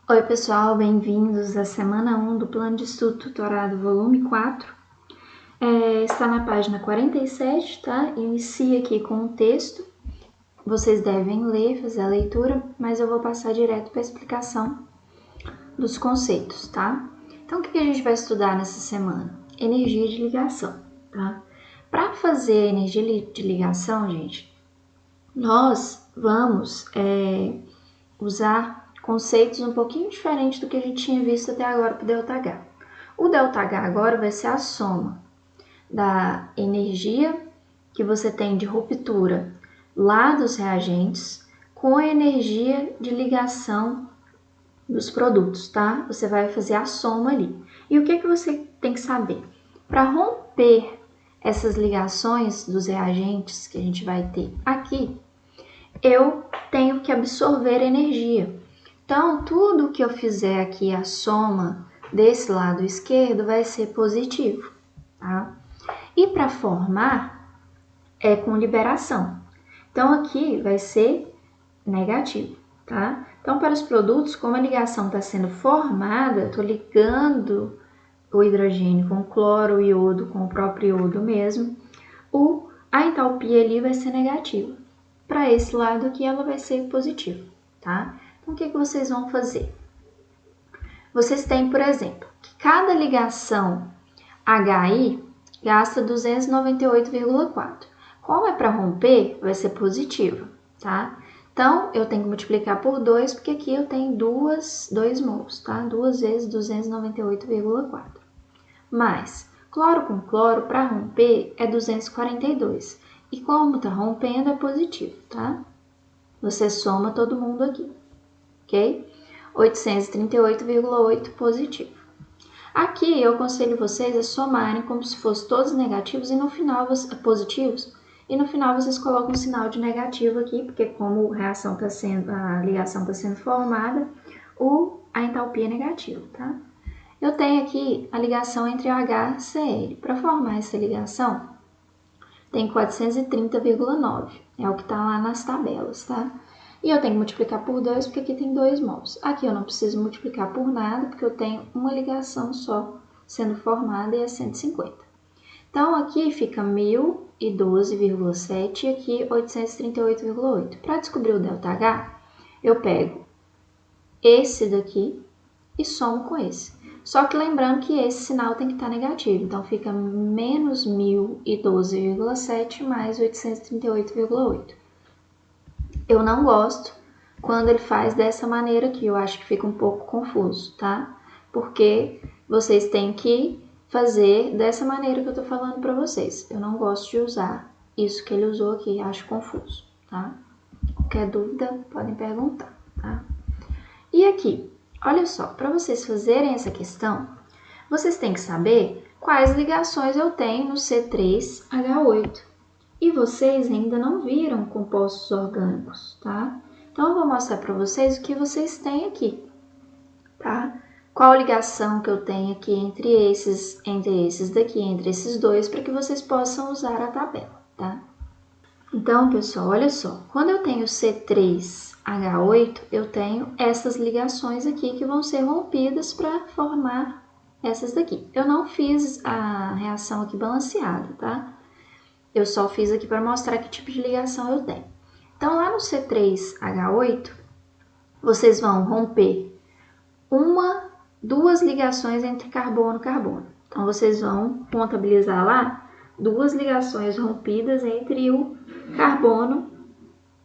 Oi pessoal, bem-vindos à semana 1 do Plano de Estudo Tutorado volume 4. Está na página 47, tá? Inicia aqui com o texto. Vocês devem ler, fazer a leitura, mas eu vou passar direto para a explicação dos conceitos, tá? Então, o que a gente vai estudar nessa semana? Energia de ligação, tá? Para fazer energia de ligação, gente, nós vamos usar conceitos um pouquinho diferentes do que a gente tinha visto até agora para o ΔH. O ΔH agora vai ser a soma da energia que você tem de ruptura lá dos reagentes com a energia de ligação dos produtos, tá? Você vai fazer a soma ali. E o que você tem que saber? Para romper essas ligações dos reagentes que a gente vai ter aqui, eu tenho que absorver energia. Então, tudo que eu fizer aqui, a soma desse lado esquerdo vai ser positivo, tá? E para formar, é com liberação. Então, aqui vai ser negativo, tá? Então, para os produtos, como a ligação está sendo formada, eu estou ligando o hidrogênio com o cloro, o iodo com o próprio iodo mesmo, a entalpia ali vai ser negativa. Para esse lado aqui, ela vai ser positiva, tá? Então, o que vocês vão fazer? Vocês têm, por exemplo, que cada ligação HI gasta 298,4. Como é para romper, vai ser positiva, tá? Então, eu tenho que multiplicar por 2, porque aqui eu tenho 2 mols, tá? 2 vezes 298,4. Mas, cloro com cloro, para romper, é 242. E como tá rompendo, é positivo, tá? Você soma todo mundo aqui, ok? 838,8 positivo. Aqui eu aconselho vocês a somarem como se fossem todos negativos e no final positivos. E no final vocês colocam um sinal de negativo aqui, porque como a ligação está sendo formada, a entalpia é negativa, tá? Eu tenho aqui a ligação entre HCl. Para formar essa ligação, tem 430,9. É o que está lá nas tabelas, tá? E eu tenho que multiplicar por 2, porque aqui tem 2 mols. Aqui eu não preciso multiplicar por nada, porque eu tenho uma ligação só sendo formada e é 150. Então, aqui fica 1012,7 e aqui 838,8. Para descobrir o ΔH, eu pego esse daqui e somo com esse. Só que lembrando que esse sinal tem que estar negativo, então fica menos 1012,7 mais 838,8. Eu não gosto quando ele faz dessa maneira aqui, eu acho que fica um pouco confuso, tá? Porque vocês têm que fazer dessa maneira que eu tô falando para vocês. Eu não gosto de usar isso que ele usou aqui, acho confuso, tá? Qualquer dúvida, podem perguntar, tá? E aqui, olha só, para vocês fazerem essa questão, vocês têm que saber quais ligações eu tenho no C3H8. E vocês ainda não viram compostos orgânicos, tá? Então, eu vou mostrar para vocês o que vocês têm aqui, tá? Qual ligação que eu tenho aqui entre esses daqui, entre esses dois, para que vocês possam usar a tabela, tá? Então, pessoal, olha só. Quando eu tenho C3H8, eu tenho essas ligações aqui que vão ser rompidas para formar essas daqui. Eu não fiz a reação aqui balanceada, tá? Eu só fiz aqui para mostrar que tipo de ligação eu tenho. Então, lá no C3H8, vocês vão romper duas ligações entre carbono e carbono. Então, vocês vão contabilizar lá duas ligações rompidas entre o carbono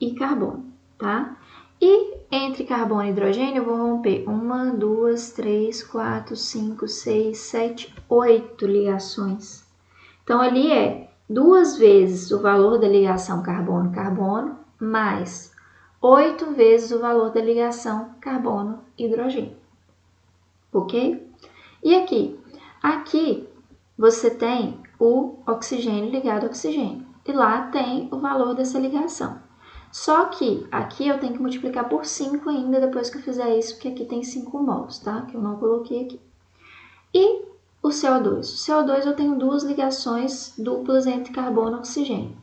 e carbono, tá? E entre carbono e hidrogênio, eu vou romper 1, 2, 3, 4, 5, 6, 7, 8 ligações. Então, ali é 2 vezes o valor da ligação carbono-carbono, mais 8 vezes o valor da ligação carbono-hidrogênio. Ok? E aqui? Aqui você tem o oxigênio ligado ao oxigênio. E lá tem o valor dessa ligação. Só que aqui eu tenho que multiplicar por 5 ainda depois que eu fizer isso, porque aqui tem 5 mols, tá? Que eu não coloquei aqui. E o CO2. O CO2 eu tenho duas ligações duplas entre carbono e oxigênio.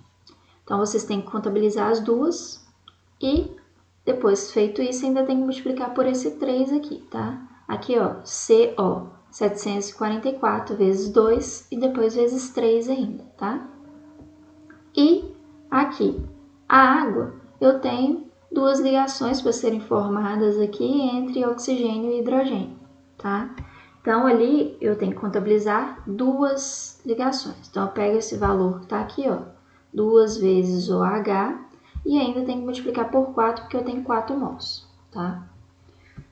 Então, vocês têm que contabilizar as duas e Depois, feito isso, ainda tem que multiplicar por esse 3 aqui, tá? Aqui, ó, CO, 744 vezes 2 e depois vezes 3 ainda, tá? E aqui, a água, eu tenho duas ligações para serem formadas aqui entre oxigênio e hidrogênio, tá? Então, ali eu tenho que contabilizar duas ligações. Então, eu pego esse valor que tá aqui, ó, 2 vezes OH, e ainda tenho que multiplicar por 4, porque eu tenho 4 mols, tá?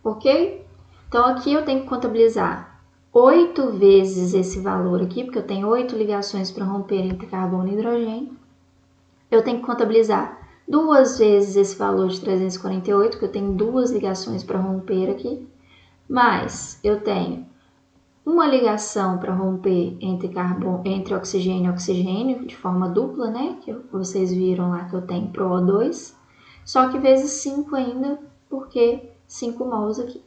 Ok? Então, aqui eu tenho que contabilizar 8 vezes esse valor aqui, porque eu tenho 8 ligações para romper entre carbono e hidrogênio. Eu tenho que contabilizar 2 vezes esse valor de 348, porque eu tenho 2 ligações para romper aqui. Mas eu tenho uma ligação para romper entre oxigênio e oxigênio, de forma dupla, né? Que vocês viram lá que eu tenho pro O2, só que vezes 5 ainda, porque 5 mols aqui.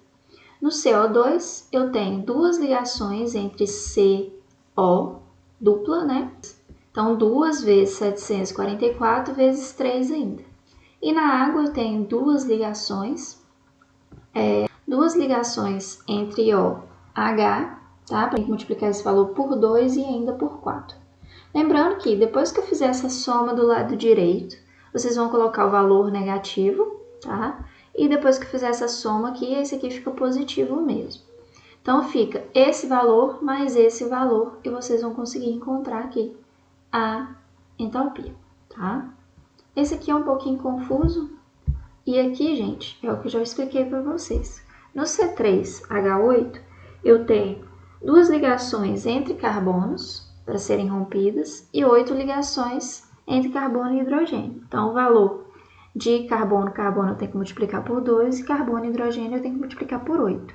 No CO2, eu tenho duas ligações entre CO dupla, né? Então, 2 vezes 744 vezes 3 ainda. E na água eu tenho duas ligações entre OH, tá? Para multiplicar esse valor por 2 e ainda por 4. Lembrando que depois que eu fizer essa soma do lado direito, vocês vão colocar o valor negativo, tá? E depois que eu fizer essa soma aqui, esse aqui fica positivo mesmo. Então, fica esse valor mais esse valor e vocês vão conseguir encontrar aqui a entalpia, tá? Esse aqui é um pouquinho confuso e aqui, gente, é o que eu já expliquei para vocês. No C3H8, eu tenho duas ligações entre carbonos para serem rompidas e 8 ligações entre carbono e hidrogênio. Então, o valor de carbono eu tenho que multiplicar por 2 e carbono e hidrogênio eu tenho que multiplicar por 8.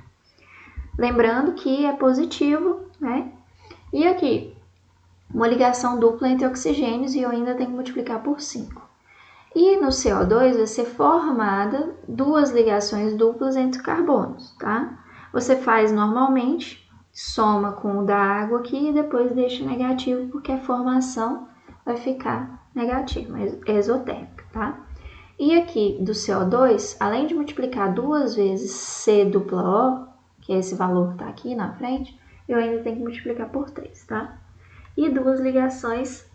Lembrando que é positivo, né? E aqui, uma ligação dupla entre oxigênios e eu ainda tenho que multiplicar por 5. E no CO2 vai ser formada duas ligações duplas entre carbonos, tá? Você faz normalmente, soma com o da água aqui e depois deixa negativo, porque a formação vai ficar negativa, exotérmica, tá? E aqui do CO2, além de multiplicar duas vezes C dupla O, que é esse valor que está aqui na frente, eu ainda tenho que multiplicar por 3, tá? E duas ligações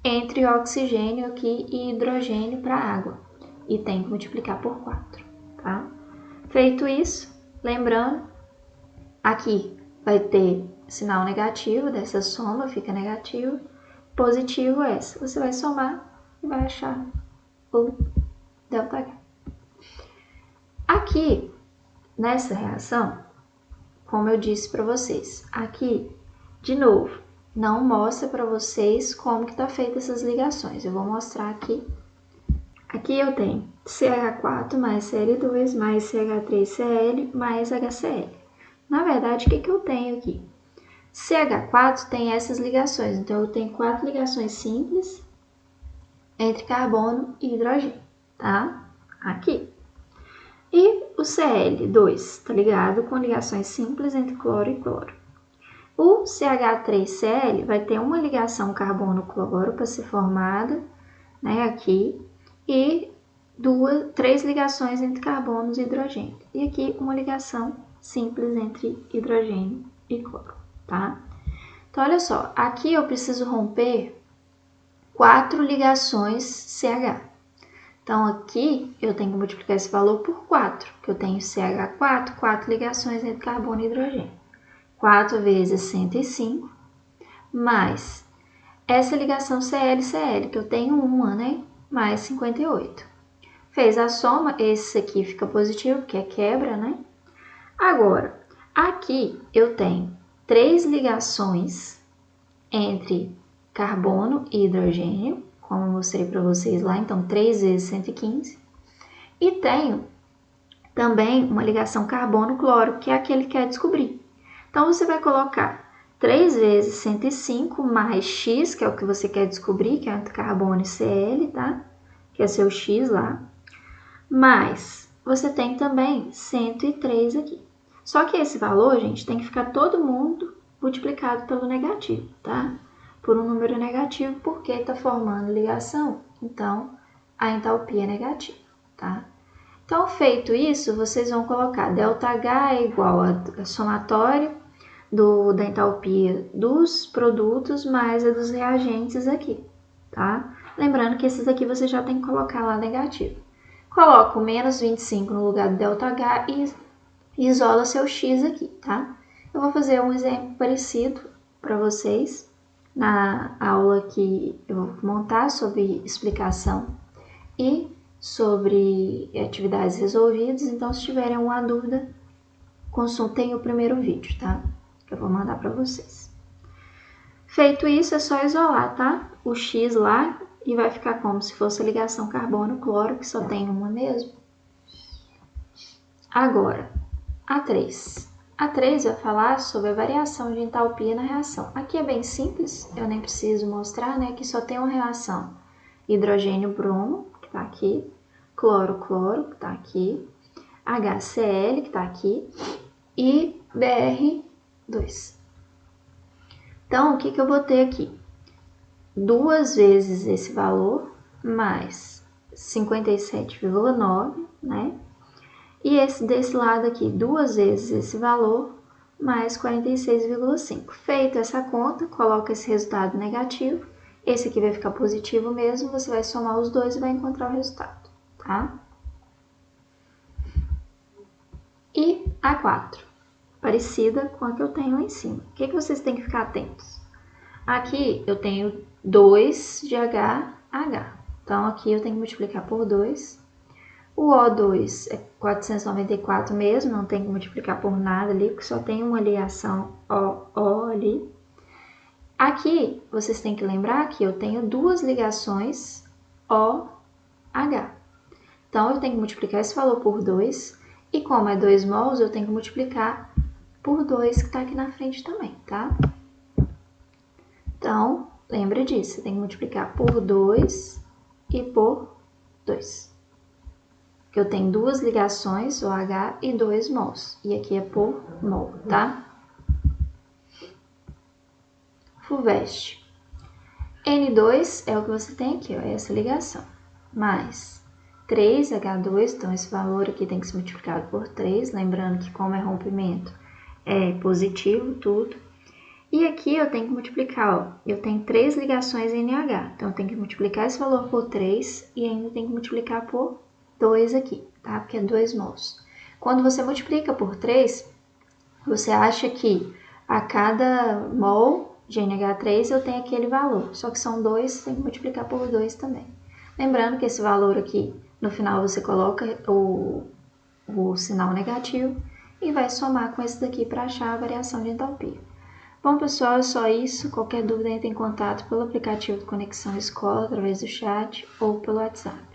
entre oxigênio aqui e hidrogênio para água. E tem que multiplicar por 4, tá? Feito isso, lembrando, aqui vai ter sinal negativo dessa soma, fica negativo. Positivo essa. Você vai somar e vai achar o ΔH. Aqui, nessa reação, como eu disse para vocês, aqui, de novo, não mostra para vocês como que tá feita essas ligações. Eu vou mostrar aqui. Aqui eu tenho CH4 mais Cl2 mais CH3Cl mais HCl. Na verdade, o que eu tenho aqui? CH4 tem essas ligações, então eu tenho 4 ligações simples entre carbono e hidrogênio, tá? Aqui. E o Cl2 está ligado com ligações simples entre cloro e cloro. O CH3Cl vai ter uma ligação carbono-cloro para ser formada, né, aqui, e três ligações entre carbonos e hidrogênio. E aqui uma ligação simples entre hidrogênio e cloro, tá? Então, olha só, aqui eu preciso romper 4 ligações CH. Então, aqui eu tenho que multiplicar esse valor por 4, que eu tenho CH4, 4 ligações entre carbono e hidrogênio. 4 vezes 105, mais essa ligação Cl-Cl, que eu tenho uma, né? Mais 58. Fez a soma, esse aqui fica positivo, porque é quebra, né? Agora, aqui eu tenho 3 ligações entre carbono e hidrogênio, como eu mostrei para vocês lá, então 3 vezes 115. E tenho também uma ligação carbono-cloro, que é aquele que quer descobrir. Então, você vai colocar 3 vezes 105 mais X, que é o que você quer descobrir, que é entre carbono e Cl, tá? Que é seu X lá. Mas você tem também 103 aqui. Só que esse valor, gente, tem que ficar todo mundo multiplicado pelo negativo, tá? Por um número negativo, porque está formando ligação. Então, a entalpia é negativa, tá? Então, feito isso, vocês vão colocar ΔH é igual a somatório da entalpia dos produtos mais a dos reagentes aqui, tá? Lembrando que esses aqui você já tem que colocar lá negativo. Coloca o menos 25 no lugar do ΔH e isola seu X aqui, tá? Eu vou fazer um exemplo parecido para vocês na aula que eu vou montar sobre explicação e sobre atividades resolvidas. Então, se tiverem alguma dúvida, consultem o primeiro vídeo, tá? Que eu vou mandar para vocês. Feito isso, é só isolar, tá? O X lá e vai ficar como se fosse a ligação carbono-cloro, que só tem uma mesmo. Agora, A3. A3 vai falar sobre a variação de entalpia na reação. Aqui é bem simples, eu nem preciso mostrar, né? Que só tem uma reação hidrogênio-bromo, que está aqui, cloro-cloro, que está aqui, HCl, que está aqui, e BR2. Então, o que eu botei aqui? 2 vezes esse valor, mais 57,9, né? E esse desse lado aqui, 2 vezes esse valor, mais 46,5. Feita essa conta, coloca esse resultado negativo. Esse aqui vai ficar positivo mesmo, você vai somar os dois e vai encontrar o resultado, tá? E A4, parecida com a que eu tenho lá em cima. O que vocês têm que ficar atentos? Aqui eu tenho 2 de HH. Então, aqui eu tenho que multiplicar por 2. O O2 é 494 mesmo, não tem que multiplicar por nada ali, porque só tem uma ligação O ali. Aqui, vocês têm que lembrar que eu tenho 2 ligações OH. Então, eu tenho que multiplicar esse valor por 2. E como é 2 mols, eu tenho que multiplicar por 2, que está aqui na frente também, tá? Então, lembre disso, você tem que multiplicar por 2 e por 2. Que eu tenho 2 ligações, OH, e 2 mols. E aqui é por mol, tá? FUVEST. N2 é o que você tem aqui, ó, essa ligação. Mais 3H2, então esse valor aqui tem que ser multiplicado por 3. Lembrando que como é rompimento, é positivo tudo. E aqui eu tenho que multiplicar, ó, eu tenho 3 ligações NH. Então eu tenho que multiplicar esse valor por 3 e ainda tenho que multiplicar por 2 aqui, tá? Porque é 2 mols. Quando você multiplica por 3, você acha que a cada mol de NH3 eu tenho aquele valor. Só que são 2, você tem que multiplicar por 2 também. Lembrando que esse valor aqui, no final você coloca o sinal negativo e vai somar com esse daqui para achar a variação de entalpia. Bom, pessoal, é só isso. Qualquer dúvida, entre em contato pelo aplicativo de Conexão Escola, através do chat ou pelo WhatsApp.